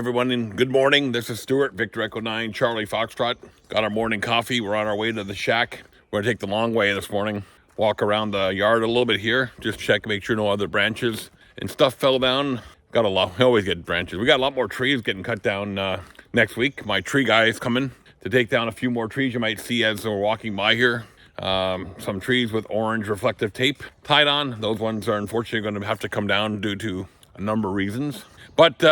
Everyone, and good morning. This is Stuart, Victor Echo 9, Charlie Foxtrot. Got our morning coffee. We're on our way to the shack. We're gonna take the long way this morning. Walk around the yard a little bit here. Just check, make sure no other branches and stuff fell down. Got a lot, we always get branches. We got a lot more trees getting cut down next week. My tree guy is coming to take down a few more trees you might see as we're walking by here. Some trees with orange reflective tape tied on. Those ones are unfortunately going to have to come down due to a number of reasons. But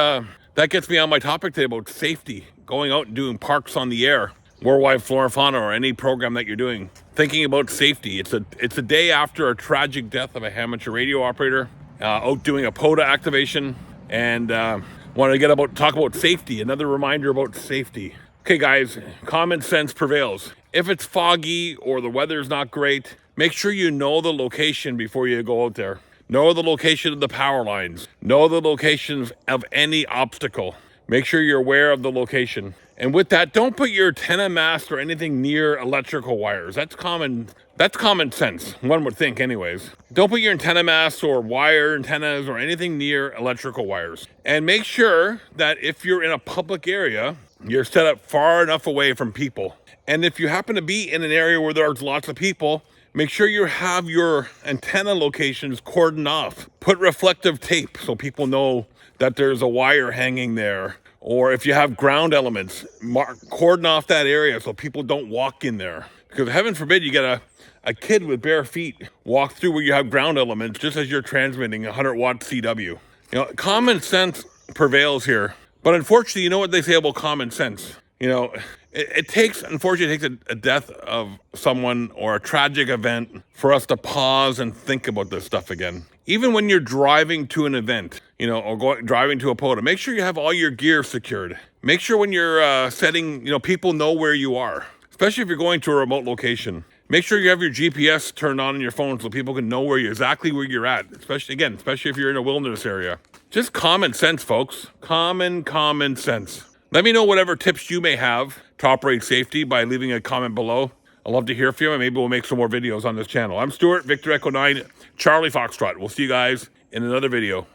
that gets me on my topic today about safety, going out and doing parks on the air, worldwide flora and fauna, or any program that you're doing. Thinking about safety. It's a day after a tragic death of a amateur radio operator out doing a POTA activation, and want to talk about safety. Another reminder about safety. Okay, guys, common sense prevails. If it's foggy or the weather's not great, make sure you know the location before you go out there. Know the location of the power lines. Know the locations of any obstacle. Make sure you're aware of the location. And with that, don't put your antenna mast or anything near electrical wires. That's common sense, one would think anyways. Don't put your antenna masts or wire antennas or anything near electrical wires. And make sure that if you're in a public area, you're set up far enough away from people. And if you happen to be in an area where there's lots of people, make sure you have your antenna locations cordoned off. Put reflective tape so people know that there's a wire hanging there. Or if you have ground elements, cordon off that area so people don't walk in there. Because heaven forbid you get a kid with bare feet walk through where you have ground elements just as you're transmitting 100 watt CW. You know, common sense prevails here. But unfortunately, you know what they say about common sense? You know, unfortunately, it takes a death of someone or a tragic event for us to pause and think about this stuff again. Even when you're driving to an event, you know, or driving to a POTA, make sure you have all your gear secured. Make sure when you're setting, you know, people know where you are, especially if you're going to a remote location. Make sure you have your GPS turned on your phone so people can know exactly where you're at, especially if you're in a wilderness area. Just common sense, folks. Common sense. Let me know whatever tips you may have to operate safety by leaving a comment below. I'd love to hear from you, and maybe we'll make some more videos on this channel. I'm Stuart, Victor Echo 9, Charlie Foxtrot. We'll see you guys in another video.